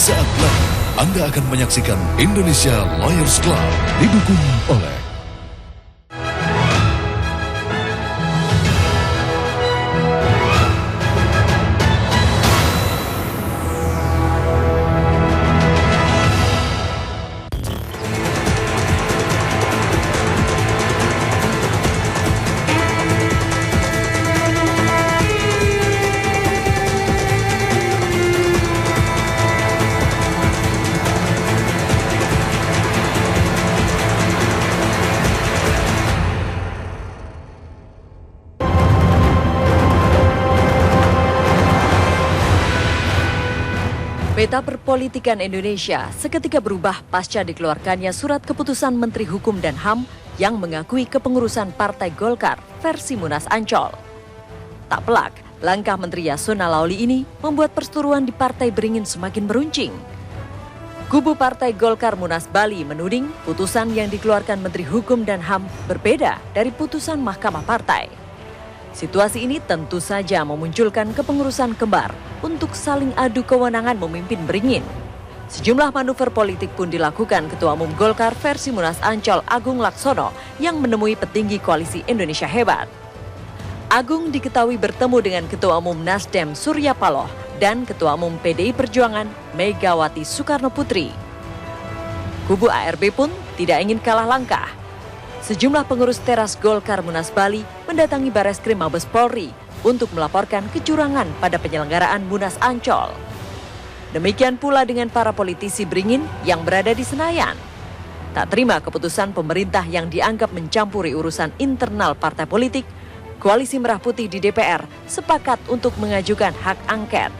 Sesaat lagi Anda akan menyaksikan Indonesia Lawyers Club didukung oleh Peta perpolitikan Indonesia seketika berubah pasca dikeluarkannya surat keputusan Menteri Hukum dan HAM yang mengakui kepengurusan Partai Golkar versi Munas Ancol. Tak pelak, langkah Menteri Yasona Laoly ini membuat perseteruan di Partai Beringin semakin meruncing. Kubu Partai Golkar Munas Bali menuding putusan yang dikeluarkan Menteri Hukum dan HAM berbeda dari putusan Mahkamah Partai. Situasi ini tentu saja memunculkan kepengurusan kembar untuk saling adu kewenangan memimpin Beringin. Sejumlah manuver politik pun dilakukan Ketua Umum Golkar versi Munas Ancol Agung Laksono yang menemui petinggi Koalisi Indonesia Hebat. Agung diketahui bertemu dengan Ketua Umum Nasdem Surya Paloh dan Ketua Umum PDI Perjuangan Megawati Soekarno Putri. Kubu ARB pun tidak ingin kalah langkah. Sejumlah pengurus teras Golkar Munas Bali mendatangi Bareskrim Mabes Polri untuk melaporkan kecurangan pada penyelenggaraan Munas Ancol. Demikian pula dengan para politisi Beringin yang berada di Senayan. Tak terima keputusan pemerintah yang dianggap mencampuri urusan internal partai politik, Koalisi Merah Putih di DPR sepakat untuk mengajukan hak angket.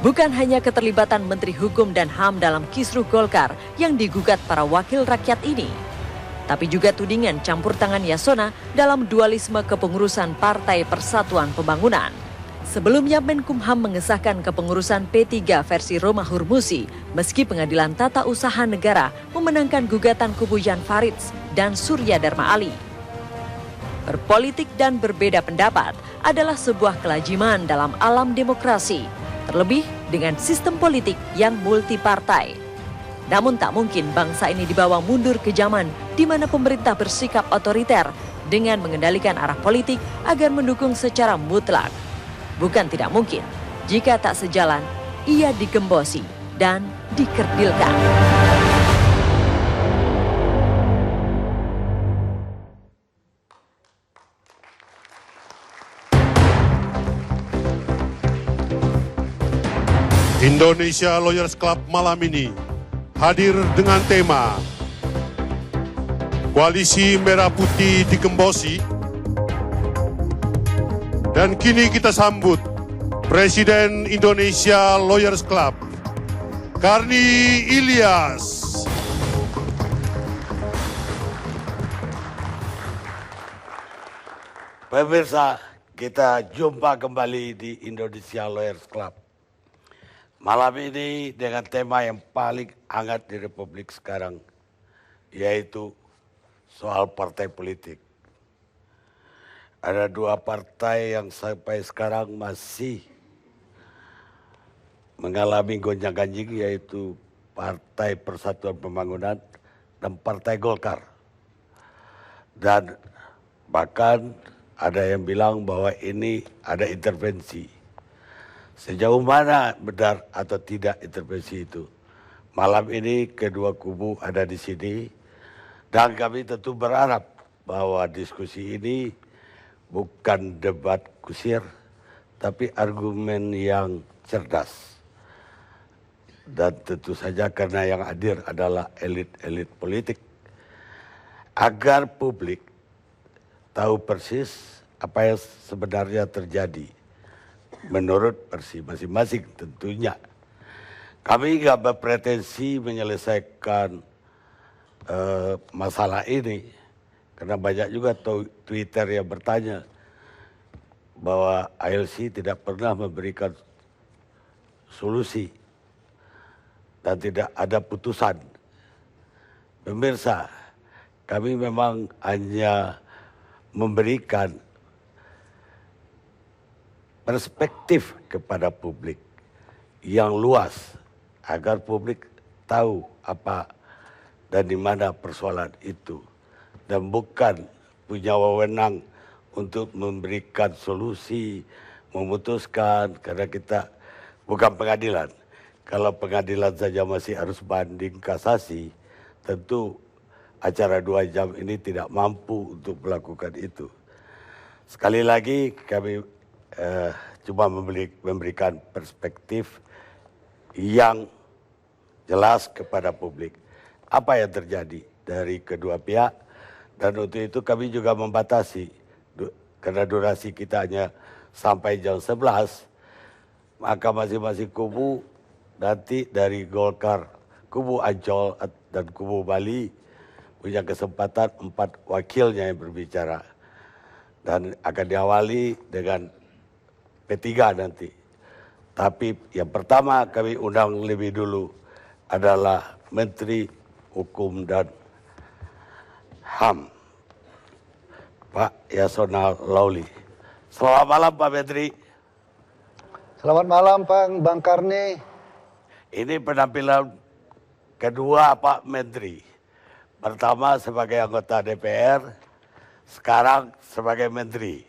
Bukan hanya keterlibatan Menteri Hukum dan HAM dalam kisruh Golkar yang digugat para wakil rakyat ini, tapi juga tudingan campur tangan Yasona dalam dualisme kepengurusan Partai Persatuan Pembangunan. Sebelumnya Menkumham mengesahkan kepengurusan P3 versi Romahur Musi, meski Pengadilan Tata Usaha Negara memenangkan gugatan kubu Jan Faridz dan Surya Dharma Ali. Berpolitik dan berbeda pendapat adalah sebuah kelaziman dalam alam demokrasi, terlebih dengan sistem politik yang multipartai. Namun tak mungkin bangsa ini dibawa mundur ke zaman di mana pemerintah bersikap otoriter dengan mengendalikan arah politik agar mendukung secara mutlak. Bukan tidak mungkin, jika tak sejalan, ia digembosi dan dikerdilkan. Indonesia Lawyers Club malam ini hadir dengan tema Koalisi Merah Putih digembosi, dan kini kita sambut Presiden Indonesia Lawyers Club, Karni Ilyas. Pemirsa, kita jumpa kembali di Indonesia Lawyers Club. Malam ini dengan tema yang paling hangat di Republik sekarang, yaitu soal partai politik. Ada dua partai yang sampai sekarang masih mengalami gonjang-ganjing, yaitu Partai Persatuan Pembangunan dan Partai Golkar. Dan bahkan ada yang bilang bahwa ini ada intervensi. Sejauh mana benar atau tidak intervensi itu? Malam ini kedua kubu ada di sini dan kami tentu berharap bahwa diskusi ini bukan debat kusir, tapi argumen yang cerdas. Dan tentu saja karena yang hadir adalah elit-elit politik. Agar publik tahu persis apa yang sebenarnya terjadi. Menurut versi masing-masing tentunya. Kami nggak berpretensi menyelesaikan masalah ini. Karena banyak juga Twitter yang bertanya bahwa ALC tidak pernah memberikan solusi dan tidak ada putusan. Pemirsa, kami memang hanya memberikan perspektif kepada publik. yang luas agar publik tahu apa dan di mana persoalan itu, dan bukan punya wewenang untuk memberikan solusi, memutuskan, karena kita bukan pengadilan. Kalau pengadilan saja masih harus banding kasasi, tentu acara 2 jam ini tidak mampu untuk melakukan itu. Sekali lagi kami cuma memberikan perspektif yang jelas kepada publik apa yang terjadi dari kedua pihak, dan untuk itu kami juga membatasi karena durasi kita hanya sampai jam 11, maka masing-masing kubu nanti dari Golkar, kubu Ancol dan kubu Bali punya kesempatan 4 wakilnya yang berbicara, dan akan diawali dengan P3 nanti. Tapi yang pertama kami undang lebih dulu adalah Menteri Hukum dan HAM, Pak Yasona Lawli. Selamat malam Pak Menteri. Selamat malam Bang Karni. Ini penampilan kedua Pak Menteri. Pertama sebagai anggota DPR, sekarang sebagai Menteri.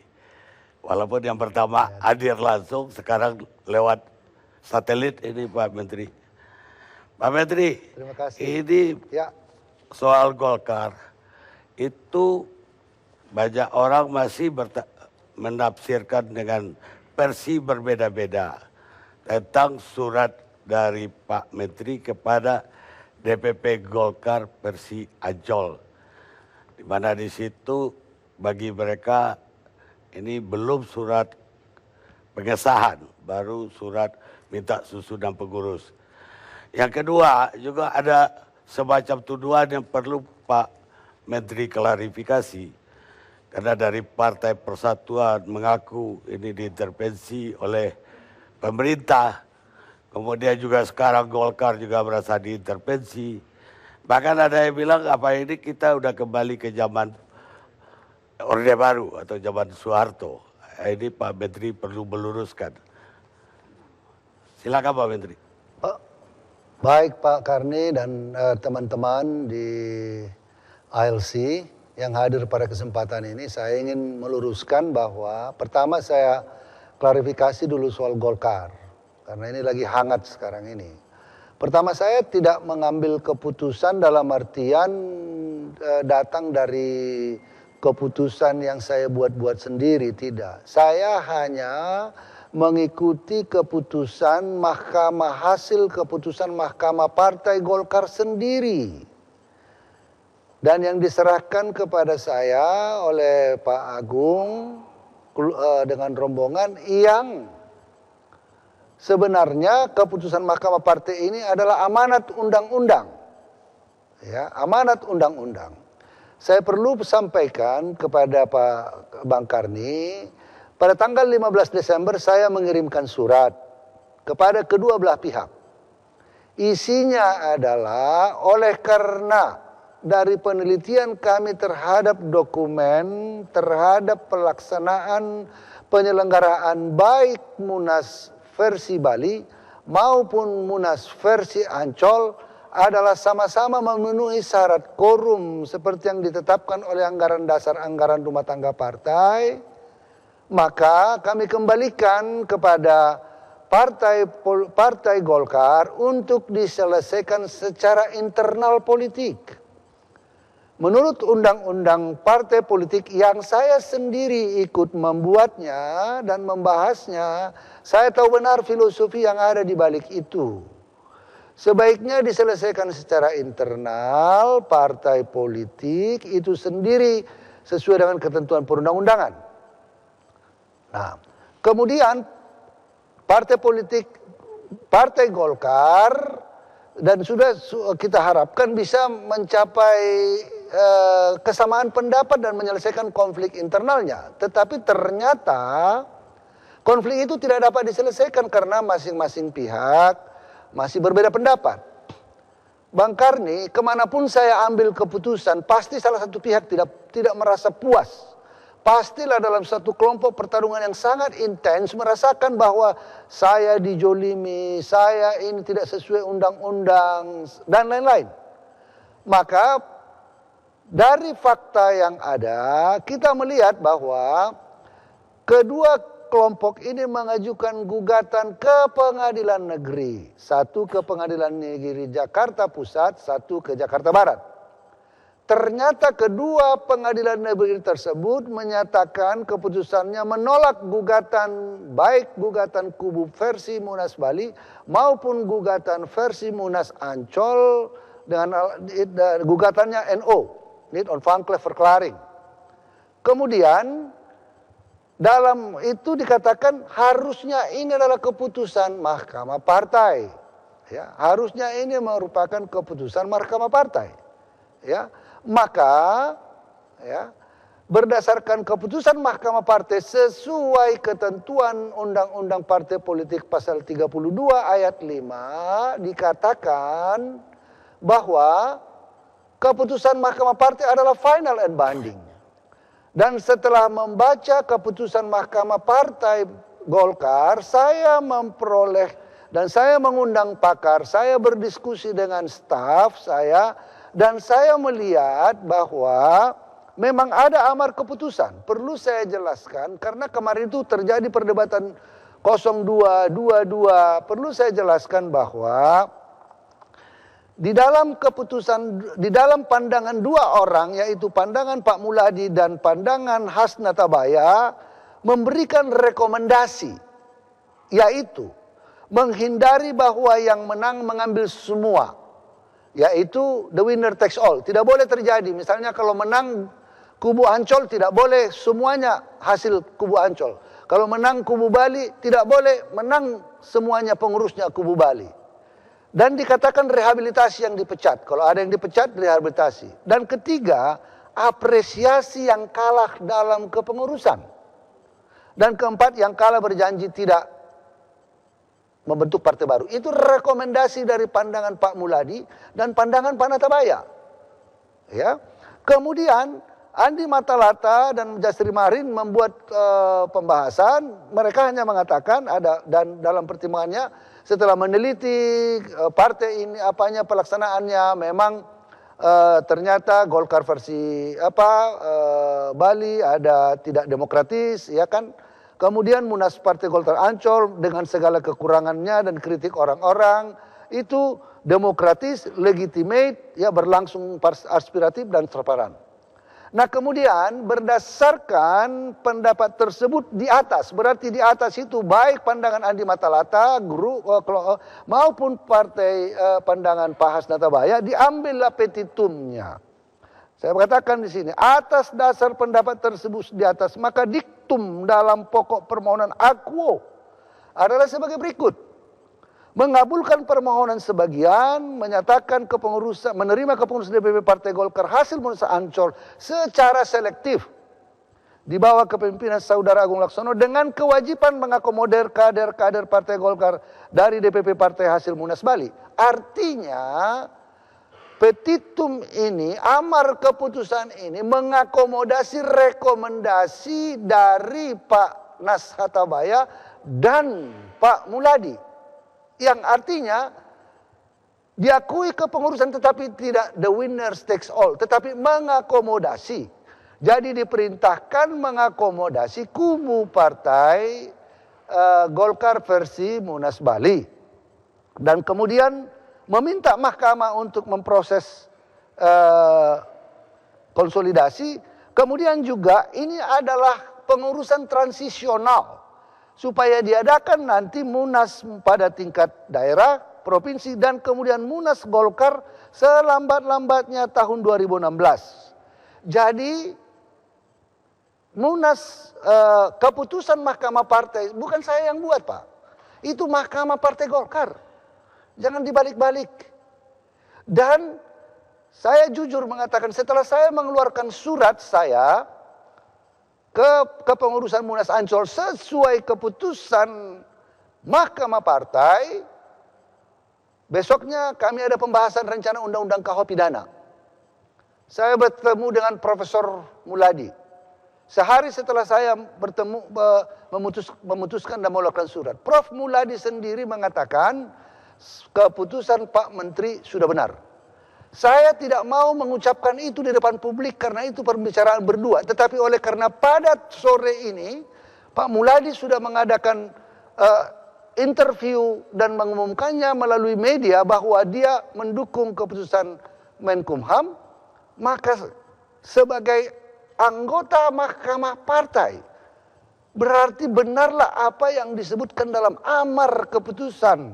Walaupun yang pertama hadir langsung, sekarang lewat satelit ini Pak Menteri. Pak Menteri, Terima kasih. ini Ya, soal Golkar, itu banyak orang masih menafsirkan dengan versi berbeda-beda tentang surat dari Pak Menteri kepada DPP Golkar versi Ancol, di mana di situ bagi mereka ini belum surat pengesahan, baru surat minta susunan pengurus. Yang kedua juga ada semacam tuduhan yang perlu Pak Menteri klarifikasi, karena dari Partai Persatuan mengaku ini diintervensi oleh pemerintah. Kemudian juga sekarang Golkar juga merasa diintervensi. Bahkan ada yang bilang apa ini kita udah kembali ke zaman Orde Baru atau zaman Soeharto. Ini Pak Menteri perlu meluruskan. Silakan Pak Menteri. baik Pak Karni dan teman-teman di ALC yang hadir pada kesempatan ini, saya ingin meluruskan bahwa pertama saya klarifikasi dulu soal Golkar. Karena ini lagi hangat sekarang ini. Pertama, saya tidak mengambil keputusan dalam artian datang dari keputusan yang saya buat-buat sendiri, tidak. Saya hanya mengikuti keputusan Mahkamah, hasil keputusan Mahkamah Partai Golkar sendiri. Dan yang diserahkan kepada saya oleh Pak Agung dengan rombongan yang sebenarnya keputusan Mahkamah Partai ini adalah amanat undang-undang. Ya, amanat undang-undang. Saya perlu sampaikan kepada Pak Bang Karni, pada tanggal 15 Desember saya mengirimkan surat kepada kedua belah pihak. Isinya adalah oleh karena dari penelitian kami terhadap dokumen, terhadap pelaksanaan penyelenggaraan baik Munas versi Bali maupun Munas versi Ancol adalah sama-sama memenuhi syarat quorum seperti yang ditetapkan oleh anggaran dasar anggaran rumah tangga partai, maka kami kembalikan kepada Partai Golkar untuk diselesaikan secara internal politik. Menurut undang-undang partai politik yang saya sendiri ikut membuatnya dan membahasnya, saya tahu benar filosofi yang ada di balik itu. Sebaiknya diselesaikan secara internal partai politik itu sendiri sesuai dengan ketentuan perundang-undangan. Nah, kemudian Partai Golkar dan sudah kita harapkan bisa mencapai kesamaan pendapat dan menyelesaikan konflik internalnya. Tetapi ternyata konflik itu tidak dapat diselesaikan karena masing-masing pihak masih berbeda pendapat. Bang Karni, kemanapun saya ambil keputusan, pasti salah satu pihak tidak merasa puas pastilah dalam satu kelompok pertarungan yang sangat intens merasakan bahwa saya dijolimi, saya ini tidak sesuai undang-undang, dan lain-lain. Maka dari fakta yang ada, kita melihat bahwa kedua kelompok ini mengajukan gugatan ke pengadilan negeri. Satu ke pengadilan negeri Jakarta Pusat, satu ke Jakarta Barat. Ternyata kedua pengadilan negeri tersebut menyatakan keputusannya menolak gugatan, baik gugatan kubu versi Munas Bali maupun gugatan versi Munas Ancol dengan gugatannya NO, Niet Ontvankelijk Verklaring. Kemudian dalam itu dikatakan harusnya ini adalah keputusan Mahkamah Partai. Ya, harusnya ini merupakan keputusan Mahkamah Partai. Ya, maka ya, berdasarkan keputusan Mahkamah Partai sesuai ketentuan Undang-Undang Partai Politik pasal 32 ayat 5 dikatakan bahwa keputusan Mahkamah Partai adalah final and binding. Dan setelah membaca keputusan Mahkamah Partai Golkar, saya memperoleh dan saya mengundang pakar, saya berdiskusi dengan staf saya, dan saya melihat bahwa memang ada amar keputusan. Perlu saya jelaskan karena kemarin itu terjadi perdebatan 0222. Perlu saya jelaskan bahwa di dalam keputusan, di dalam pandangan dua orang, yaitu pandangan Pak Muladi dan pandangan Has Natabaya, memberikan rekomendasi, yaitu menghindari bahwa yang menang mengambil semua. Yaitu the winner takes all. Tidak boleh terjadi. Misalnya kalau menang kubu Ancol, tidak boleh semuanya hasil kubu Ancol. Kalau menang kubu Bali, tidak boleh menang semuanya pengurusnya kubu Bali. Dan dikatakan rehabilitasi yang dipecat. Kalau ada yang dipecat, rehabilitasi. Dan ketiga, apresiasi yang kalah dalam kepengurusan. Dan keempat, yang kalah berjanji tidak membentuk partai baru. Itu rekomendasi dari pandangan Pak Muladi dan pandangan Pak Natabaya. Ya. Kemudian Andi Matalata dan Jasri Marin membuat pembahasan. Mereka hanya mengatakan ada, dan dalam pertimbangannya setelah meneliti partai ini apanya pelaksanaannya, memang ternyata Golkar versi Bali ada tidak demokratis, ya kan? Kemudian Munas Partai Golkar Ancol dengan segala kekurangannya dan kritik orang-orang itu demokratis, legitimate, ya berlangsung aspiratif dan transparan. Nah kemudian berdasarkan pendapat tersebut di atas, berarti di atas itu baik pandangan Andi Matalata, guru maupun partai pandangan Pak Has Natabaya, diambillah petitumnya. Saya katakan di sini, atas dasar pendapat tersebut di atas, maka diktum dalam pokok permohonan akuo adalah sebagai berikut. Mengabulkan permohonan sebagian, menyatakan kepengurusan, menerima kepengurusan DPP Partai Golkar hasil Munas Ancol secara selektif di bawah kepemimpinan Saudara Agung Laksono dengan kewajiban mengakomodir kader-kader Partai Golkar dari DPP Partai hasil Munas Bali. Artinya petitum ini, amar keputusan ini mengakomodasi rekomendasi dari Pak Nas Hatabaya dan Pak Muladi. Yang artinya diakui kepengurusan tetapi tidak the winner takes all, tetapi mengakomodasi. Jadi diperintahkan mengakomodasi kubu partai Golkar versi Munas Bali. Dan kemudian meminta mahkamah untuk memproses konsolidasi. Kemudian juga ini adalah pengurusan transisional. Supaya diadakan nanti Munas pada tingkat daerah, provinsi, dan kemudian Munas Golkar selambat-lambatnya tahun 2016. Jadi Munas keputusan Mahkamah Partai, bukan saya yang buat Pak. Itu Mahkamah Partai Golkar. Jangan dibalik-balik. Dan saya jujur mengatakan setelah saya mengeluarkan surat saya ke kepengurusan Munas Ancol sesuai keputusan Mahkamah Partai, besoknya kami ada pembahasan rencana undang-undang KUH pidana. Saya bertemu dengan Profesor Muladi. sehari setelah saya memutuskan dan melakukan surat, Prof. Muladi sendiri mengatakan keputusan Pak Menteri sudah benar. Saya tidak mau mengucapkan itu di depan publik karena itu pembicaraan berdua. Tetapi oleh karena pada sore ini Pak Muladi sudah mengadakan interview dan mengumumkannya melalui media bahwa dia mendukung keputusan Menkumham, maka sebagai anggota Mahkamah Partai berarti benarlah apa yang disebutkan dalam amar keputusan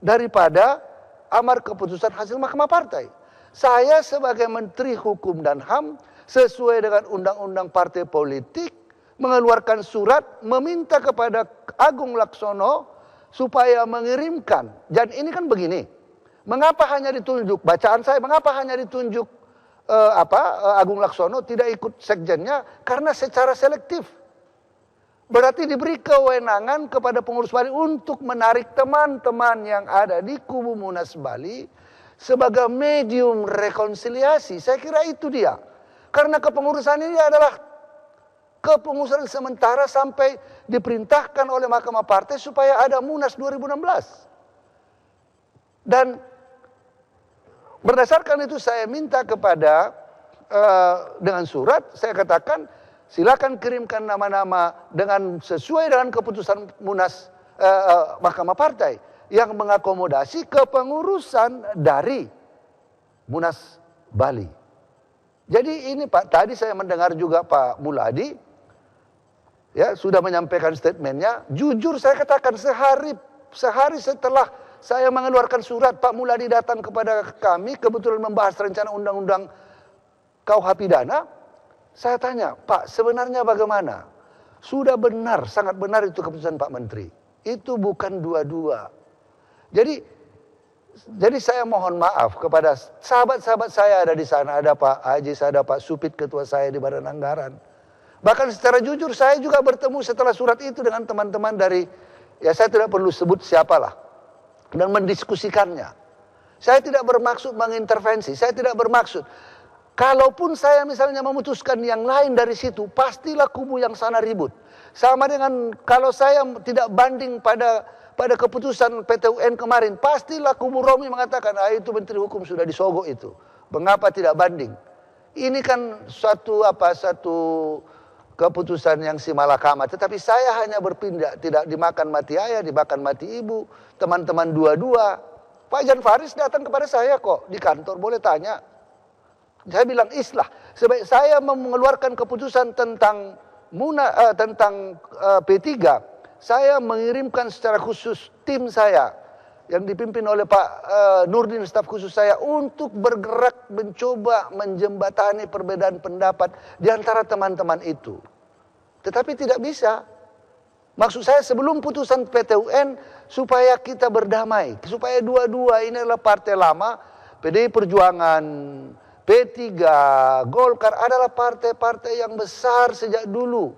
daripada amar keputusan hasil Mahkamah Partai. Saya sebagai Menteri Hukum dan HAM sesuai dengan Undang-Undang Partai Politik mengeluarkan surat meminta kepada Agung Laksono supaya mengirimkan. Dan ini kan begini, mengapa hanya ditunjuk, bacaan saya, mengapa hanya ditunjuk Agung Laksono tidak ikut sekjennya? Karena secara selektif. Berarti diberi kewenangan kepada pengurus Bali untuk menarik teman-teman yang ada di kubu Munas Bali sebagai medium rekonsiliasi. Saya kira itu dia. Karena kepengurusan ini adalah kepengurusan sementara sampai diperintahkan oleh Mahkamah Partai supaya ada Munas 2016. Dan berdasarkan itu saya minta kepada dengan surat, saya katakan silakan kirimkan nama-nama dengan sesuai dengan keputusan Munas Mahkamah Partai yang mengakomodasi kepengurusan dari Munas Bali. Jadi ini Pak, tadi saya mendengar juga Pak Muladi ya sudah menyampaikan statementnya. Jujur saya katakan sehari setelah saya mengeluarkan surat, Pak Muladi datang kepada kami kebetulan membahas rencana undang-undang KUH pidana. Saya tanya, Pak sebenarnya bagaimana? Sudah benar, sangat benar itu keputusan Pak Menteri. Itu bukan dua-dua. Jadi saya mohon maaf kepada sahabat-sahabat saya ada di sana, ada Pak Ajis, ada Pak Supit ketua saya di Badan Anggaran. Bahkan secara jujur saya juga bertemu setelah surat itu dengan teman-teman dari, ya saya tidak perlu sebut siapalah, dan mendiskusikannya. Saya tidak bermaksud mengintervensi, saya tidak bermaksud. Kalaupun saya misalnya memutuskan yang lain dari situ, pastilah kubu yang sana ribut. Sama dengan kalau saya tidak banding pada keputusan PT UN kemarin, pastilah kubu Romi mengatakan, itu Menteri Hukum sudah disogok itu. Mengapa tidak banding? Ini kan satu keputusan yang simalakama. Tetapi saya hanya berpindah, tidak dimakan mati ayah, dimakan mati ibu. Teman-teman dua-dua. Pak Jan Faris datang kepada saya kok di kantor, boleh tanya. Saya bilang islah, sebaik saya mengeluarkan keputusan tentang P3, saya mengirimkan secara khusus tim saya yang dipimpin oleh Pak Nurdin, staf khusus saya, untuk bergerak mencoba menjembatani perbedaan pendapat di antara teman-teman itu. Tetapi tidak bisa. Maksud saya sebelum putusan PT UN supaya kita berdamai, supaya dua-dua ini adalah partai lama, PDI Perjuangan, P3, Golkar adalah partai-partai yang besar sejak dulu.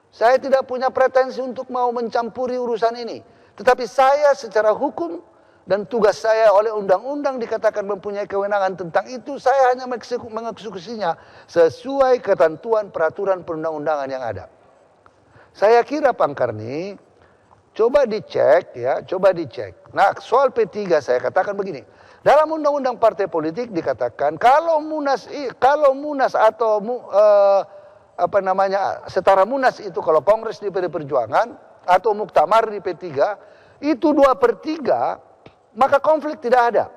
Saya tidak punya pretensi untuk mau mencampuri urusan ini. Tetapi saya secara hukum dan tugas saya oleh undang-undang dikatakan mempunyai kewenangan tentang itu, saya hanya mengeksekusinya sesuai ketentuan peraturan perundang-undangan yang ada. Saya kira Pak Karni, coba dicek ya, coba dicek. Nah soal P3 saya katakan begini. Dalam undang-undang partai politik dikatakan kalau Munas atau setara Munas itu kalau Kongres di PD Perjuangan atau Muktamar di P3 itu 2/3, maka konflik tidak ada.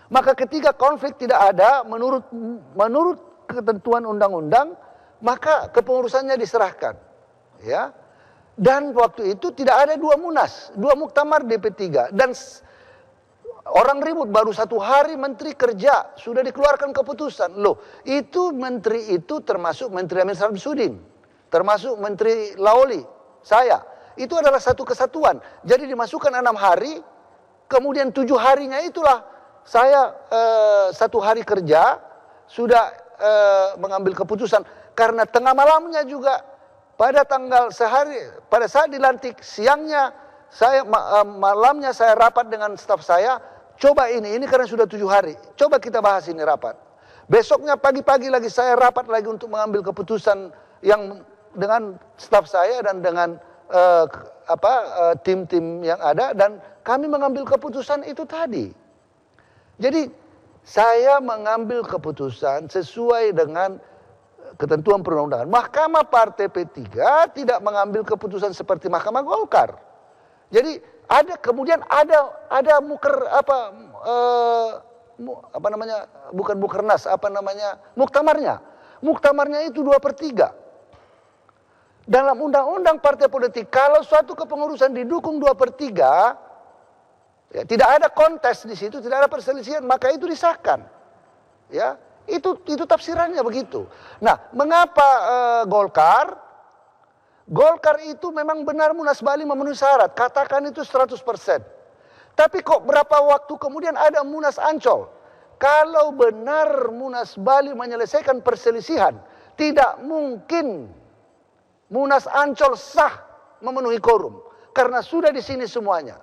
Maka ketika konflik tidak ada menurut ketentuan undang-undang, maka kepengurusannya diserahkan. Ya. Dan waktu itu tidak ada 2 Munas, 2 Muktamar di P3 dan orang ribut baru 1 hari Menteri Kerja sudah dikeluarkan keputusan. Loh, itu Menteri itu termasuk Menteri Amir Samsudin, termasuk Menteri Laoli, saya. Itu adalah satu kesatuan. Jadi dimasukkan 6 hari, kemudian 7 harinya itulah saya 1 hari kerja sudah mengambil keputusan. Karena tengah malamnya juga pada pada saat dilantik siangnya, malamnya saya rapat dengan staf saya. Coba ini karena sudah 7 hari. Coba kita bahas ini rapat. Besoknya pagi-pagi lagi saya rapat lagi untuk mengambil keputusan yang dengan staf saya dan dengan tim-tim yang ada, dan kami mengambil keputusan itu tadi. Jadi saya mengambil keputusan sesuai dengan ketentuan perundang-undangan. Mahkamah Partai P3 tidak mengambil keputusan seperti Mahkamah Golkar. Jadi kemudian ada bukan mukernas, muktamarnya. Muktamarnya itu 2/3. Dalam undang-undang partai politik, kalau suatu kepengurusan didukung 2/3, ya, tidak ada kontes di situ, tidak ada perselisihan, maka itu disahkan. Ya, itu tafsirannya begitu. Nah, mengapa Golkar? Golkar itu memang benar Munas Bali memenuhi syarat, katakan itu 100%. Tapi kok berapa waktu kemudian ada Munas Ancol? Kalau benar Munas Bali menyelesaikan perselisihan, tidak mungkin Munas Ancol sah memenuhi quorum. Karena sudah di sini semuanya.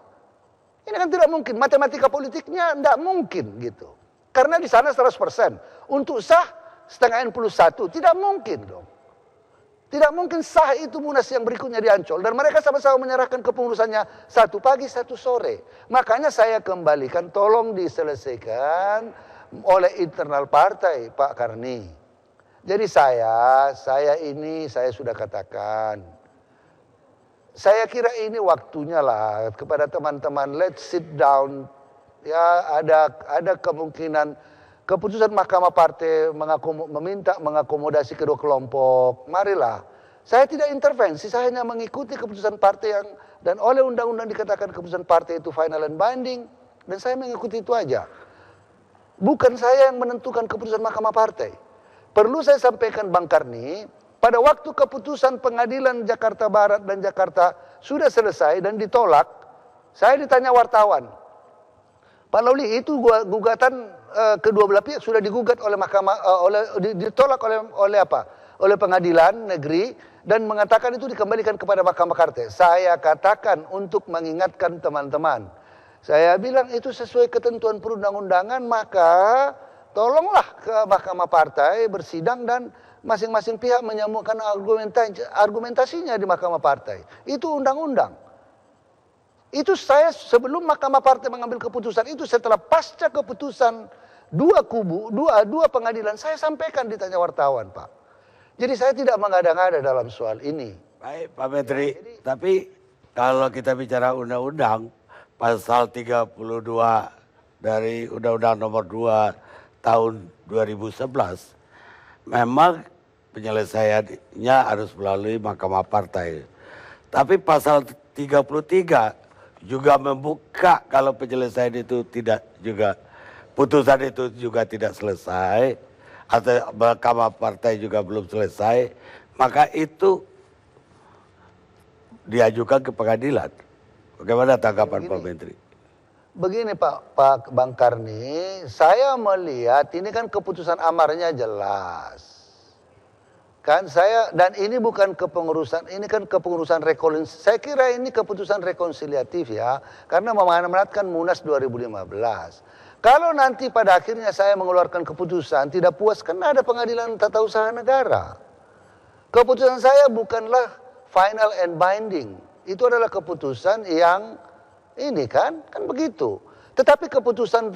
Ini kan tidak mungkin, matematika politiknya tidak mungkin gitu. Karena di sana 100%. Untuk sah setengah N+1, tidak mungkin dong. Tidak mungkin sah itu Munas yang berikutnya di Ancol. Dan mereka sama-sama menyerahkan kepengurusannya 1 pagi 1 sore. Makanya saya kembalikan, tolong diselesaikan oleh internal partai Pak Karni. Jadi saya sudah katakan, saya kira ini waktunya lah kepada teman-teman, let's sit down. Ya, ada kemungkinan keputusan Mahkamah Partai meminta mengakomodasi kedua kelompok. Marilah. Saya tidak intervensi, saya hanya mengikuti keputusan partai dan oleh undang-undang dikatakan keputusan partai itu final and binding, dan saya mengikuti itu aja. Bukan saya yang menentukan keputusan Mahkamah Partai. Perlu saya sampaikan Bang Karni, pada waktu keputusan pengadilan Jakarta Barat dan Jakarta sudah selesai dan ditolak, saya ditanya wartawan, Pak Lawli, itu gugatan kedua belah pihak sudah digugat oleh mahkamah, ditolak oleh pengadilan negeri dan mengatakan itu dikembalikan kepada Mahkamah Partai. Saya katakan untuk mengingatkan teman-teman, saya bilang itu sesuai ketentuan perundang-undangan, maka tolonglah ke Mahkamah Partai bersidang dan masing-masing pihak menyambungkan argumentasinya di Mahkamah Partai. Itu undang-undang. Itu saya sebelum Mahkamah Partai mengambil keputusan itu, setelah pasca keputusan dua pengadilan, saya sampaikan ditanya wartawan, Pak. Jadi saya tidak mengada-ngada dalam soal ini. Baik Pak Menteri, tapi kalau kita bicara undang-undang, pasal 32 dari Undang-Undang Nomor 2 tahun 2011, memang penyelesaiannya harus melalui Mahkamah Partai. Tapi pasal 33 juga membuka kalau penyelesaian itu tidak juga, putusan itu juga tidak selesai, atau Mahkamah Partai juga belum selesai, maka itu diajukan ke pengadilan. Bagaimana tanggapan Pak Menteri? Begini Pak Bang Karni, saya melihat ini kan keputusan amarnya jelas. Kan dan ini bukan kepengurusan, ini kan kepengurusan rekonsiliasi. Saya kira ini keputusan rekonsiliatif ya, karena memanfaatkan Munas 2015. Kalau nanti pada akhirnya saya mengeluarkan keputusan tidak puas, karena ada pengadilan tata usaha negara. Keputusan saya bukanlah final and binding. Itu adalah keputusan yang ini kan begitu. Tetapi keputusan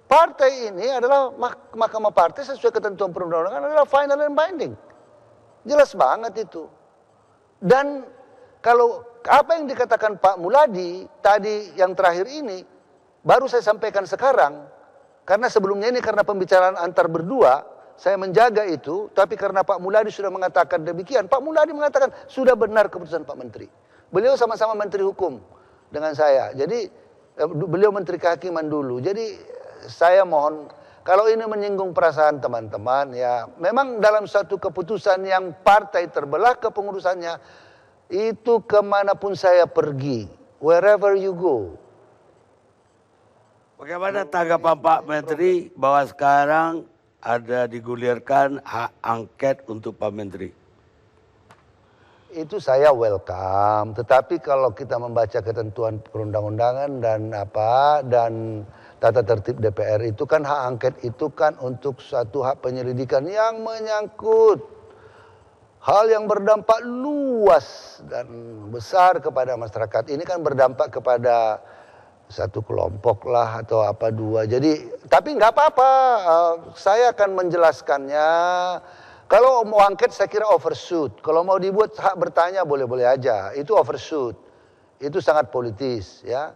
partai ini adalah Mahkamah Partai sesuai ketentuan perundang-undangan adalah final and binding. Jelas banget itu. Dan kalau apa yang dikatakan Pak Muladi tadi yang terakhir ini, baru saya sampaikan sekarang. Karena sebelumnya ini karena pembicaraan antar berdua, saya menjaga itu. Tapi karena Pak Muladi sudah mengatakan demikian, Pak Muladi mengatakan sudah benar keputusan Pak Menteri. Beliau sama-sama Menteri Hukum dengan saya. Jadi beliau Menteri Kehakiman dulu. Jadi saya mohon, kalau ini menyinggung perasaan teman-teman, ya memang dalam satu keputusan yang partai terbelah kepengurusannya, itu kemanapun saya pergi, wherever you go. Bagaimana tanggapan Pak Menteri bahwa sekarang ada digulirkan hak angket untuk Pak Menteri? Itu saya welcome, tetapi kalau kita membaca ketentuan perundang-undangan dan tata tertib DPR itu kan hak angket itu kan untuk suatu hak penyelidikan yang menyangkut hal yang berdampak luas dan besar kepada masyarakat. Ini kan berdampak kepada satu kelompok lah atau apa dua. Jadi tapi nggak apa-apa, saya akan menjelaskannya. Kalau mau angket saya kira overshoot. Kalau mau dibuat hak bertanya boleh-boleh aja. Itu overshoot. Itu sangat politis ya.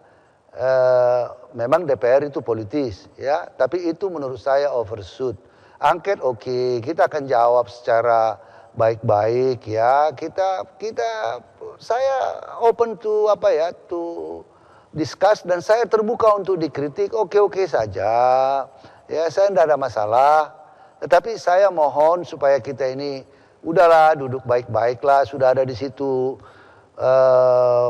Memang DPR itu politis ya. Tapi itu menurut saya overshoot. Angket oke, kita akan jawab secara baik-baik ya. Saya open to to discuss dan saya terbuka untuk dikritik. Oke saja. Ya saya tidak ada masalah. Tetapi saya mohon supaya kita ini udahlah duduk baik-baiklah, sudah ada di situ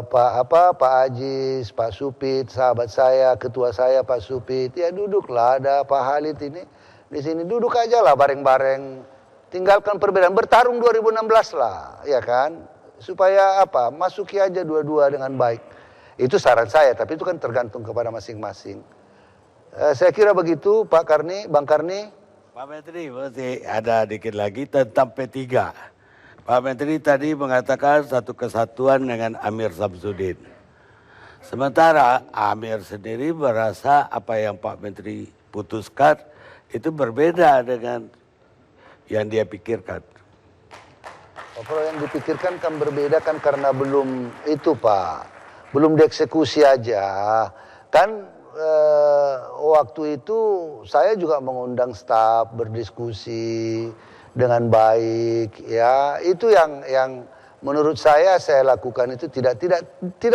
Pak Ajis, Pak Supit, sahabat saya, ketua saya Pak Supit, ya duduklah, ada Pak Halid ini di sini, duduk aja lah bareng-bareng, tinggalkan perbedaan, bertarung 2016 lah, ya kan, supaya masuki aja dua-dua dengan baik. Itu saran saya, tapi itu kan tergantung kepada masing-masing. Saya kira begitu Pak Karni, Bang Karni. Pak Menteri, masih ada dikit lagi tentang P3. Pak Menteri tadi mengatakan satu kesatuan dengan Amir Samsudin. Sementara Amir sendiri merasa apa yang Pak Menteri putuskan itu berbeda dengan yang dia pikirkan. Kalau yang dipikirkan kan berbeda kan karena belum itu Pak, belum dieksekusi aja. Kan waktu itu saya juga mengundang staf berdiskusi dengan baik ya. Itu yang menurut saya lakukan itu tidak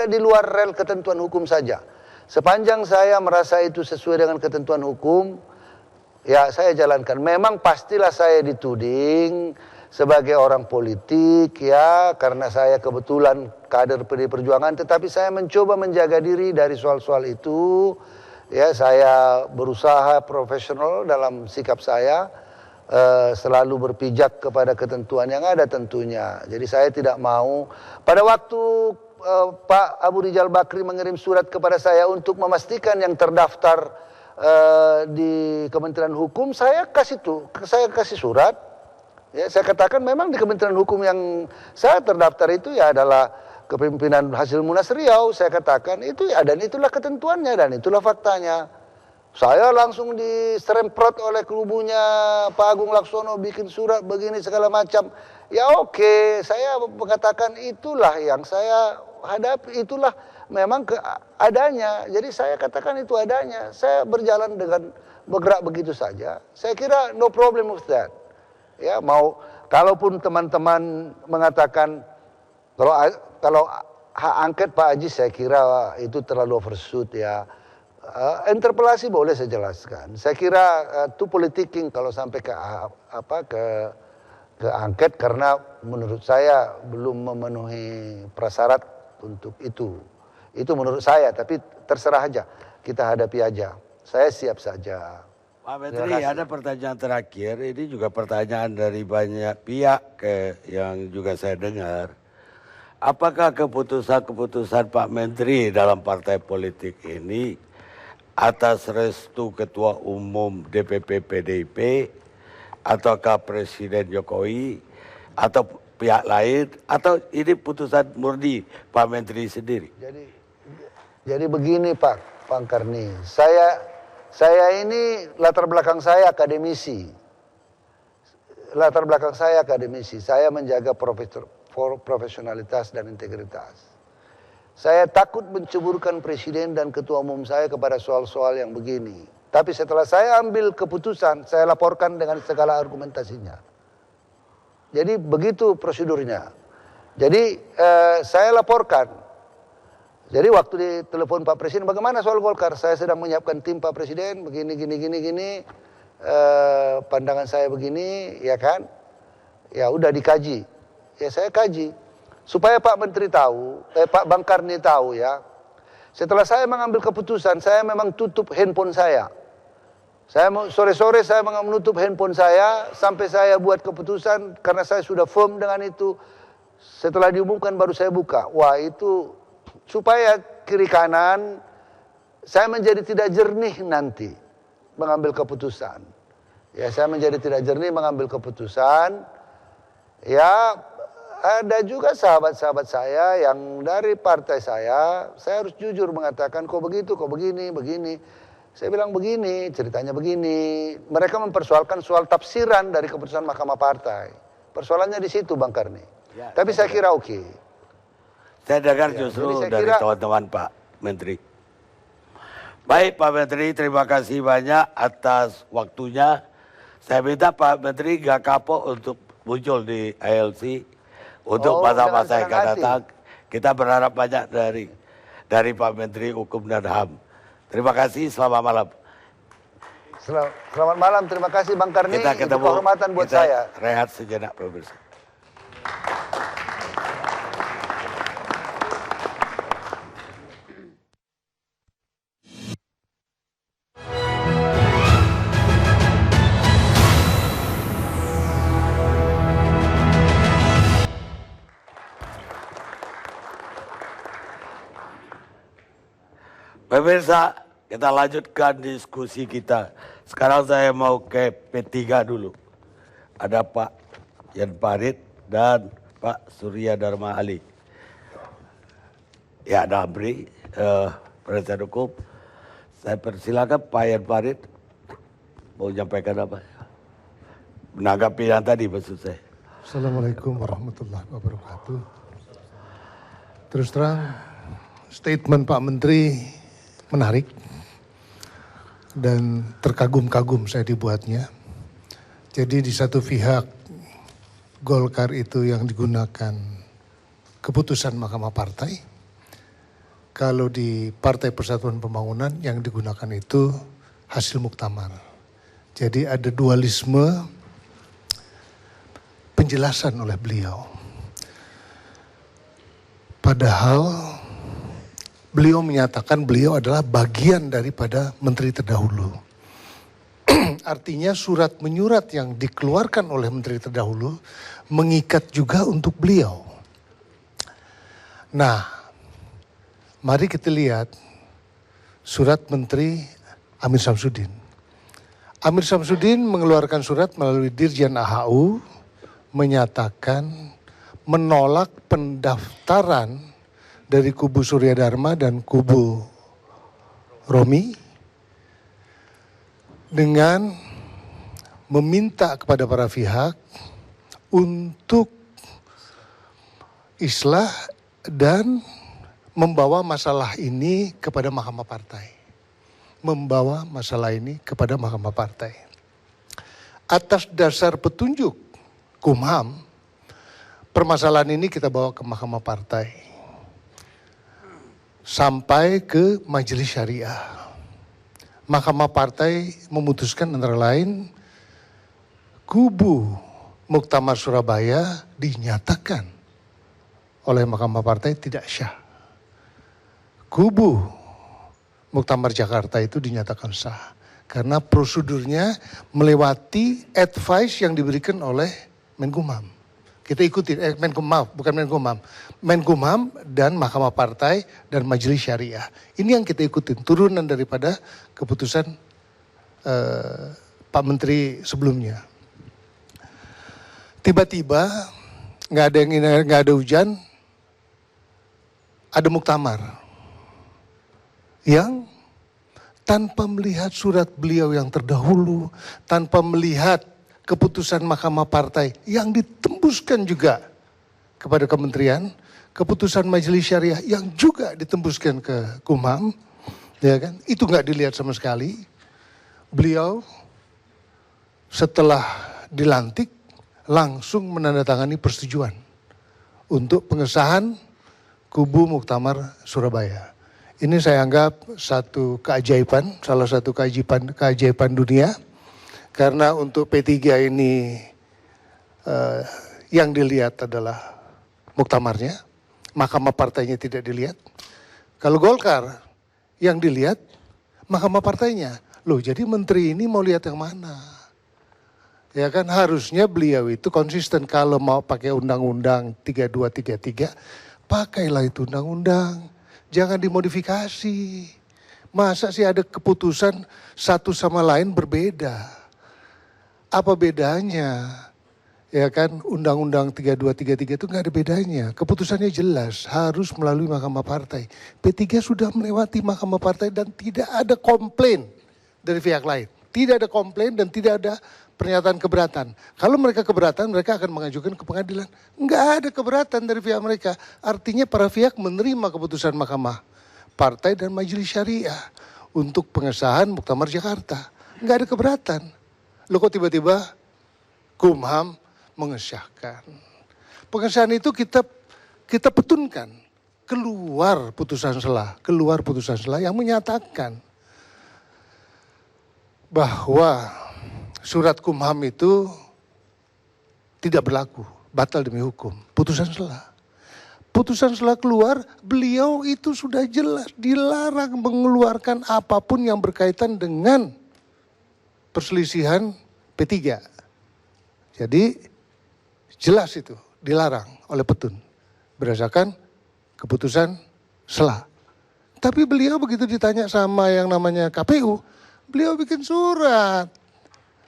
di luar rel ketentuan hukum saja. Sepanjang saya merasa itu sesuai dengan ketentuan hukum, ya saya jalankan. Memang pastilah saya dituding sebagai orang politik ya, karena saya kebetulan kader PD Perjuangan, tetapi saya mencoba menjaga diri dari soal-soal itu. Ya, saya berusaha profesional dalam sikap saya, selalu berpijak kepada ketentuan yang ada tentunya. Jadi saya tidak mau, pada waktu Pak Abu Rizal Bakri mengirim surat kepada saya untuk memastikan yang terdaftar di Kementerian Hukum, saya kasih surat. Ya, saya katakan memang di Kementerian Hukum yang saya terdaftar itu ya adalah kepemimpinan hasil Munas Riau. Saya katakan itu ya, dan itulah ketentuannya dan itulah faktanya. Saya langsung diseremprot oleh kubunya Pak Agung Laksono bikin surat begini segala macam. Ya oke, saya mengatakan itulah yang saya hadapi, itulah memang adanya. Jadi saya katakan itu adanya. Saya berjalan dengan bergerak begitu saja. Saya kira no problem with that. Ya, kalaupun teman-teman mengatakan kalau hak angket Pak Ajis saya kira itu terlalu overshoot ya. Interpelasi boleh saya jelaskan. Saya kira itu politicking kalau sampai ke angket karena menurut saya belum memenuhi prasyarat untuk itu. Itu menurut saya, tapi terserah aja. Kita hadapi aja. Saya siap saja. Pak Menteri, ada pertanyaan terakhir, ini juga pertanyaan dari banyak pihak yang juga saya dengar. Apakah keputusan-keputusan Pak Menteri dalam partai politik ini atas restu Ketua Umum DPP PDIP, ataukah Presiden Jokowi, atau pihak lain, atau ini putusan murni Pak Menteri sendiri? Jadi begini Pak Karni, saya ini latar belakang saya akademisi. Saya menjaga profesionalitas dan integritas. Saya takut menceburkan presiden dan ketua umum saya kepada soal-soal yang begini. Tapi setelah saya ambil keputusan, saya laporkan dengan segala argumentasinya. Jadi begitu prosedurnya. Jadi saya laporkan. Jadi waktu ditelepon Pak Presiden, bagaimana soal Golkar? Saya sedang menyiapkan tim Pak Presiden, begini, pandangan saya begini, ya kan? Ya udah dikaji. Ya saya kaji. Supaya Pak Menteri tahu, Pak Bang Karni tahu ya. Setelah saya mengambil keputusan, saya memang tutup handphone saya. Sore-sore saya menutup handphone saya, sampai saya buat keputusan, karena saya sudah firm dengan itu. Setelah diumumkan baru saya buka. Wah itu supaya kiri kanan saya menjadi tidak jernih nanti mengambil keputusan. Ya, saya menjadi tidak jernih mengambil keputusan. Ya, ada juga sahabat-sahabat saya yang dari partai saya harus jujur mengatakan kok begitu, kok begini, begini. Saya bilang begini, ceritanya begini. Mereka mempersoalkan soal tafsiran dari keputusan Mahkamah Partai. Persoalannya di situ, Bang Karni. Ya, tapi saya kira oke. Saya dengar Ya, justru jadi saya dari kira- teman-teman Pak Menteri. Baik Pak Menteri, terima kasih banyak atas waktunya. Saya minta Pak Menteri gak kapok untuk muncul di ILC untuk masa-masa yang akan datang. Kita berharap banyak dari Pak Menteri Hukum dan HAM. Terima kasih, selamat malam. Selamat malam, terima kasih Bang Karni. Kita Itu ketemu, kehormatan buat kita saya. rehat sejenak pemirsa. Pemirsa, kita lanjutkan diskusi kita. Sekarang saya mau ke P3 dulu. Ada Pak Yan Farid dan Pak Surya Dharma Ali. Ya, Damri, penasihat hukum. Saya persilakan Pak Yan Farid mau menyampaikan apa? Menanggapi yang tadi maksud saya. Assalamualaikum warahmatullahi wabarakatuh. Terus terang, statement Pak Menteri menarik dan terkagum-kagum saya dibuatnya. Jadi di satu pihak Golkar itu yang digunakan keputusan Mahkamah Partai. Kalau di Partai Persatuan Pembangunan yang digunakan itu hasil muktamar. Jadi ada dualisme penjelasan oleh beliau. Padahal beliau menyatakan beliau adalah bagian daripada menteri terdahulu. Artinya surat menyurat yang dikeluarkan oleh menteri terdahulu mengikat juga untuk beliau. Nah, mari kita lihat surat Menteri Amir Samsudin. Amir Samsudin mengeluarkan surat melalui Dirjen AHU menyatakan menolak pendaftaran dari kubu Surya Dharma dan kubu Romi dengan meminta kepada para pihak untuk islah dan membawa masalah ini kepada Mahkamah Partai. Membawa masalah ini kepada Mahkamah Partai. Atas dasar petunjuk Kumham, permasalahan ini kita bawa ke Mahkamah Partai. Sampai ke Majelis Syariah. Mahkamah Partai memutuskan antara lain kubu Muktamar Surabaya dinyatakan oleh Mahkamah Partai tidak syah. Kubu Muktamar Jakarta itu dinyatakan sah. Karena prosedurnya melewati advice yang diberikan oleh Menkumham. Kita ikuti, Menkumham, bukan Menkumham. Menkumham dan Mahkamah Partai dan Majelis Syariah. Ini yang kita ikutin, turunan daripada keputusan Pak Menteri sebelumnya. Tiba-tiba nggak ada hujan, ada muktamar yang tanpa melihat surat beliau yang terdahulu, tanpa melihat keputusan Mahkamah Partai yang ditembuskan juga kepada kementerian, keputusan Majelis Syariah yang juga ditembuskan ke Kumham, ya kan? Itu nggak dilihat sama sekali. Beliau setelah dilantik langsung menandatangani persetujuan untuk pengesahan kubu Muktamar Surabaya. Ini saya anggap satu keajaiban, salah satu keajaiban dunia. Karena untuk P3 ini yang dilihat adalah muktamarnya, Mahkamah Partainya tidak dilihat. Kalau Golkar yang dilihat Mahkamah Partainya. Loh, jadi menteri ini mau lihat yang mana? Ya kan, harusnya beliau itu konsisten kalau mau pakai undang-undang 3233, pakailah itu undang-undang. Jangan dimodifikasi. Masa sih ada keputusan satu sama lain berbeda? Apa bedanya? Ya kan, Undang-Undang 3233 itu nggak ada bedanya. Keputusannya jelas, harus melalui Mahkamah Partai. P3 sudah melewati Mahkamah Partai dan tidak ada komplain dari pihak lain. Tidak ada komplain dan tidak ada pernyataan keberatan. Kalau mereka keberatan, mereka akan mengajukan ke pengadilan. Nggak ada keberatan dari pihak mereka. Artinya para pihak menerima keputusan Mahkamah Partai dan Majelis Syariah untuk pengesahan Muktamar Jakarta. Nggak ada keberatan. Loh kok tiba-tiba Kumham mengesahkan. Pengesahan itu kita petunkan. Keluar putusan selah yang menyatakan bahwa surat Kumham itu tidak berlaku, batal demi hukum. Putusan selah keluar, beliau itu sudah jelas dilarang mengeluarkan apapun yang berkaitan dengan perselisihan P3. Jadi jelas itu dilarang oleh petun berdasarkan keputusan selah. Tapi beliau begitu ditanya sama yang namanya KPU, beliau bikin surat.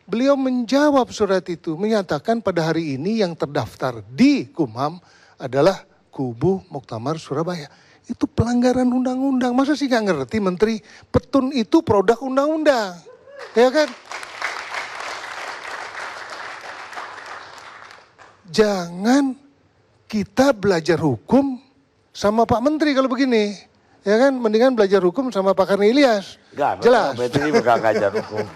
Beliau menjawab surat itu, menyatakan pada hari ini yang terdaftar di Kumham adalah Kubu Muktamar Surabaya. Itu pelanggaran undang-undang. Masa sih nggak ngerti Menteri? Petun itu produk undang-undang. Ya kan? Jangan kita belajar hukum sama Pak Menteri kalau begini. Ya kan, mendingan belajar hukum sama Pak Karni Ilyas. Jelas. Menteri bukan ngajar hukum.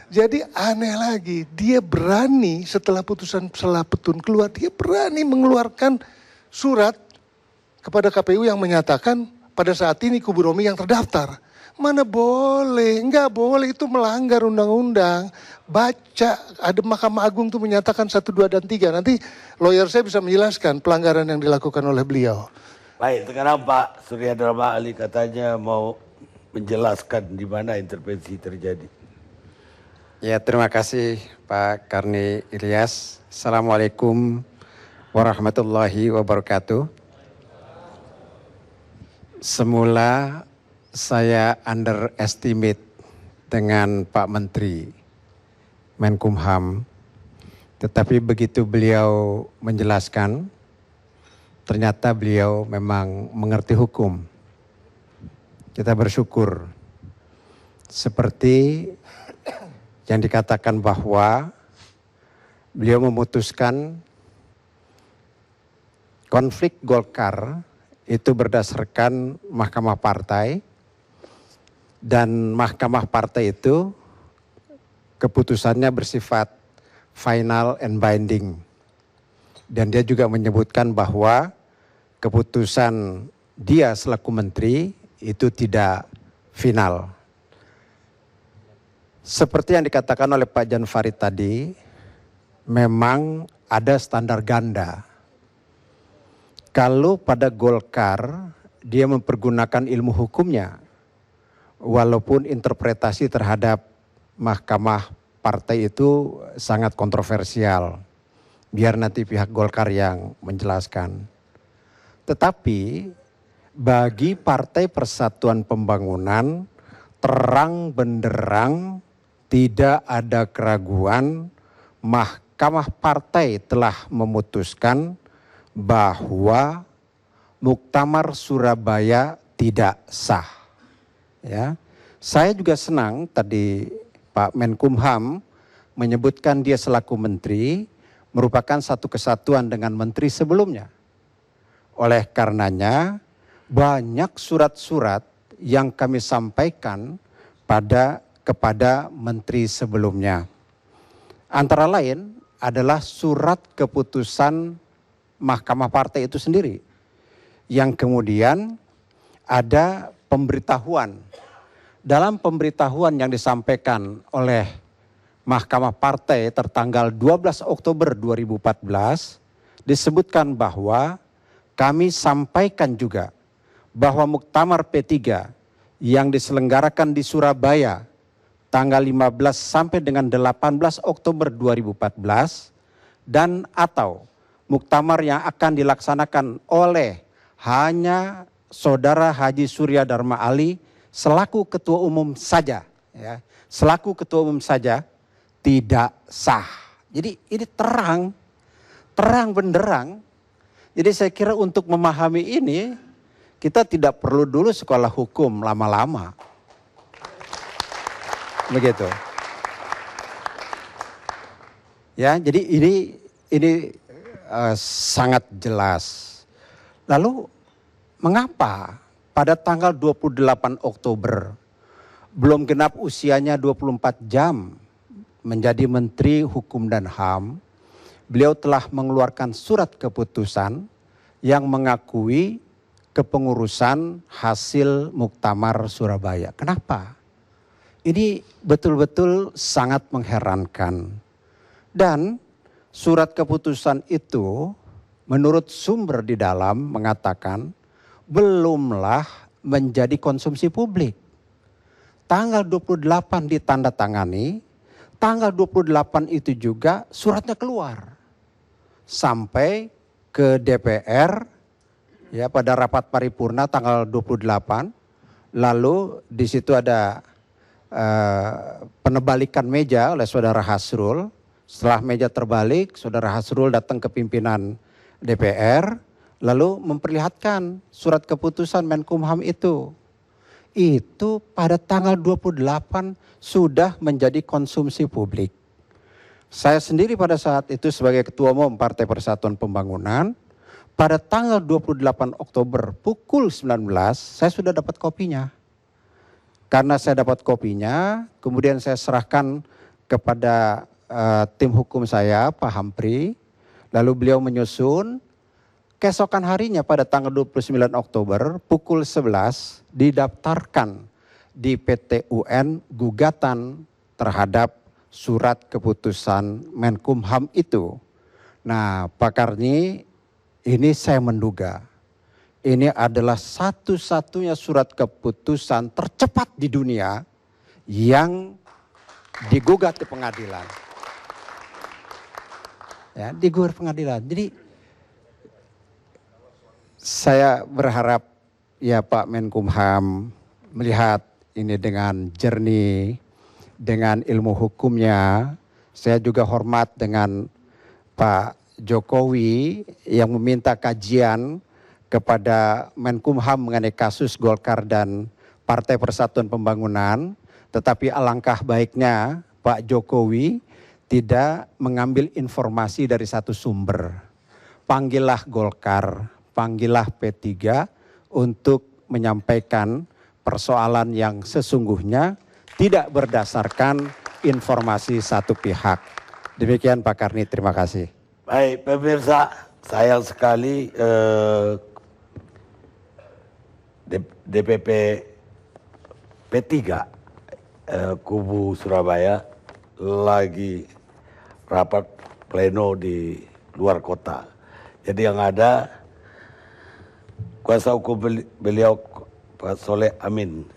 Jadi aneh lagi, dia berani setelah putusan selah petun keluar, dia berani mengeluarkan surat kepada KPU yang menyatakan pada saat ini Kubu Romi yang terdaftar. Mana boleh, enggak boleh, itu melanggar undang-undang. Baca, ada Mahkamah Agung tuh menyatakan 1, 2, dan 3. Nanti lawyer saya bisa menjelaskan pelanggaran yang dilakukan oleh beliau. Baik, sekarang Pak Surya Dharma Ali katanya mau menjelaskan di mana intervensi terjadi. Ya, terima kasih Pak Karni Ilyas. Assalamualaikum warahmatullahi wabarakatuh. Semula saya underestimate dengan Pak Menteri Menkumham, tetapi begitu beliau menjelaskan, ternyata beliau memang mengerti hukum. Kita bersyukur. Seperti yang dikatakan bahwa beliau memutuskan konflik Golkar itu berdasarkan Mahkamah Partai, dan Mahkamah Partai itu keputusannya bersifat final and binding. Dan dia juga menyebutkan bahwa keputusan dia selaku menteri itu tidak final. Seperti yang dikatakan oleh Pak Jan Farid tadi, memang ada standar ganda. Kalau pada Golkar dia mempergunakan ilmu hukumnya, walaupun interpretasi terhadap Mahkamah Partai itu sangat kontroversial, biar nanti pihak Golkar yang menjelaskan. Tetapi bagi Partai Persatuan Pembangunan, terang benderang, tidak ada keraguan, Mahkamah Partai telah memutuskan bahwa Muktamar Surabaya tidak sah. Ya, saya juga senang tadi Pak Menkumham menyebutkan dia selaku menteri merupakan satu kesatuan dengan menteri sebelumnya. Oleh karenanya banyak surat-surat yang kami sampaikan kepada menteri sebelumnya. Antara lain adalah surat keputusan Mahkamah Partai itu sendiri, yang kemudian ada pemberitahuan. Dalam pemberitahuan yang disampaikan oleh Mahkamah Partai tertanggal 12 Oktober 2014, disebutkan bahwa kami sampaikan juga bahwa Muktamar P3 yang diselenggarakan di Surabaya tanggal 15 sampai dengan 18 Oktober 2014 dan atau Muktamar yang akan dilaksanakan oleh hanya Saudara Haji Surya Dharma Ali selaku ketua umum saja, ya, selaku ketua umum saja tidak sah. Jadi ini terang benderang. Jadi saya kira untuk memahami ini kita tidak perlu dulu sekolah hukum lama-lama. Begitu. Ya, jadi ini sangat jelas. Lalu mengapa pada tanggal 28 Oktober belum genap usianya 24 jam menjadi Menteri Hukum dan HAM, beliau telah mengeluarkan surat keputusan yang mengakui kepengurusan hasil Muktamar Surabaya. Kenapa? Ini betul-betul sangat mengherankan. Dan surat keputusan itu menurut sumber di dalam mengatakan belumlah menjadi konsumsi publik. Tanggal 28 ditandatangani, tanggal 28 itu juga suratnya keluar. Sampai ke DPR ya pada rapat paripurna tanggal 28. Lalu di situ ada penebalikan meja oleh saudara Hasrul. Setelah meja terbalik, saudara Hasrul datang ke pimpinan DPR, lalu memperlihatkan surat keputusan Menkumham itu. Itu pada tanggal 28 sudah menjadi konsumsi publik. Saya sendiri pada saat itu sebagai Ketua Umum Partai Persatuan Pembangunan, pada tanggal 28 Oktober pukul 19 saya sudah dapat kopinya. Karena saya dapat kopinya, kemudian saya serahkan kepada tim hukum saya, Pak Hampri, lalu beliau menyusun. Keesokan harinya pada tanggal 29 Oktober pukul 11 didaftarkan di PT UN gugatan terhadap surat keputusan Menkumham itu. Nah, Pak Karni, ini saya menduga ini adalah satu-satunya surat keputusan tercepat di dunia yang digugat ke pengadilan. Ya, digugat pengadilan. Jadi saya berharap ya Pak Menkumham melihat ini dengan jernih, dengan ilmu hukumnya. Saya juga hormat dengan Pak Jokowi yang meminta kajian kepada Menkumham mengenai kasus Golkar dan Partai Persatuan Pembangunan. Tetapi alangkah baiknya Pak Jokowi tidak mengambil informasi dari satu sumber. Panggillah Golkar, panggillah P3 untuk menyampaikan persoalan yang sesungguhnya tidak berdasarkan informasi satu pihak. Demikian Pak Karni, terima kasih. Baik pemirsa, sayang sekali DPP P3 kubu Surabaya lagi rapat pleno di luar kota. Jadi yang ada kuasa hukum beliau Pak Soleh Amin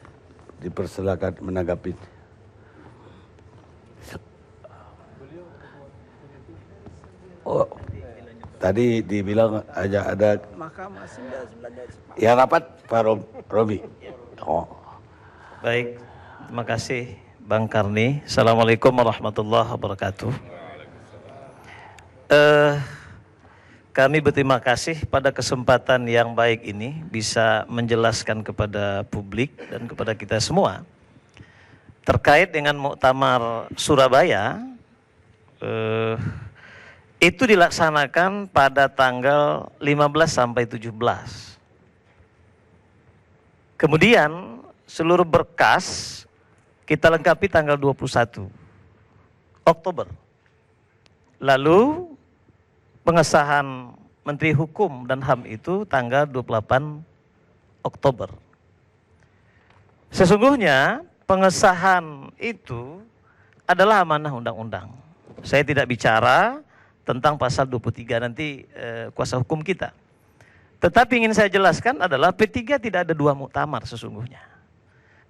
dipersilakan menanggapi. Oh, tadi dibilang aja ada yang rapat Pak Robi. Oh. Baik, terima kasih Bang Karni. Assalamualaikum warahmatullahi wabarakatuh. Kami berterima kasih pada kesempatan yang baik ini bisa menjelaskan kepada publik dan kepada kita semua terkait dengan Muktamar Surabaya. Itu dilaksanakan pada tanggal 15 sampai 17. Kemudian seluruh berkas kita lengkapi tanggal 21 Oktober. Lalu pengesahan Menteri Hukum dan HAM itu tanggal 28 Oktober. Sesungguhnya pengesahan itu adalah amanah undang-undang. Saya tidak bicara tentang pasal 23 nanti kuasa hukum kita. Tetapi ingin saya jelaskan adalah P3 tidak ada dua muktamar sesungguhnya.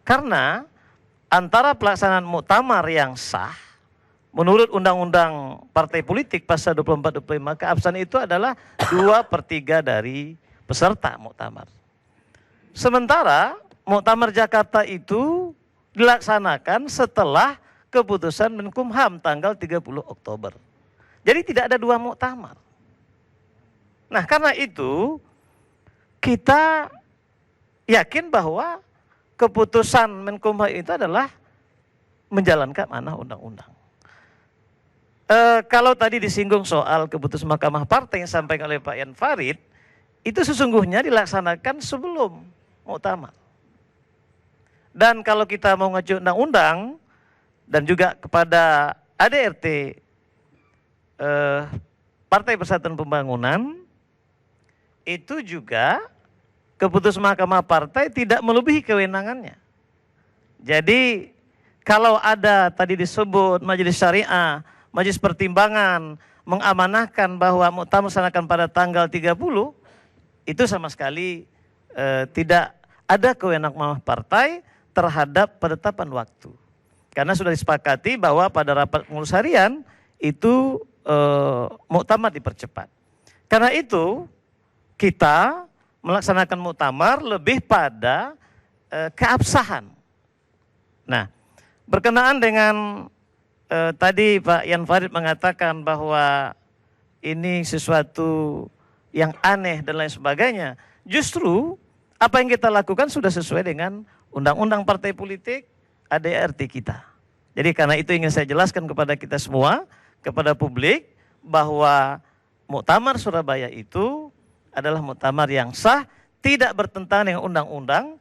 Karena antara pelaksanaan muktamar yang sah menurut Undang-Undang Partai Politik pasal 24-25 keabsahan itu adalah 2/3 dari peserta muktamar. Sementara Muktamar Jakarta itu dilaksanakan setelah keputusan Menkumham tanggal 30 Oktober. Jadi tidak ada dua muktamar. Nah, karena itu kita yakin bahwa keputusan Menkumham itu adalah menjalankan amanah undang-undang. Kalau tadi disinggung soal keputusan Mahkamah Partai yang disampaikan oleh Pak Yan Farid, itu sesungguhnya dilaksanakan sebelum muktamar. Dan kalau kita mau ngacu undang-undang dan juga kepada ADRT Partai Persatuan Pembangunan, itu juga keputusan Mahkamah Partai tidak melebihi kewenangannya. Jadi kalau ada tadi disebut Majelis Syariah, Majelis Pertimbangan mengamanahkan bahwa muktamar dilaksanakan pada tanggal 30, itu sama sekali tidak ada kewenangan Mahkamah Partai terhadap penetapan waktu. Karena sudah disepakati bahwa pada rapat pengurus harian itu muktamar dipercepat. Karena itu kita melaksanakan muktamar lebih pada keabsahan. Nah, berkenaan dengan tadi Pak Yan Farid mengatakan bahwa ini sesuatu yang aneh dan lain sebagainya. Justru apa yang kita lakukan sudah sesuai dengan Undang-Undang Partai Politik ADRT kita. Jadi karena itu ingin saya jelaskan kepada kita semua, kepada publik, bahwa Muktamar Surabaya itu adalah muktamar yang sah, tidak bertentangan dengan undang-undang,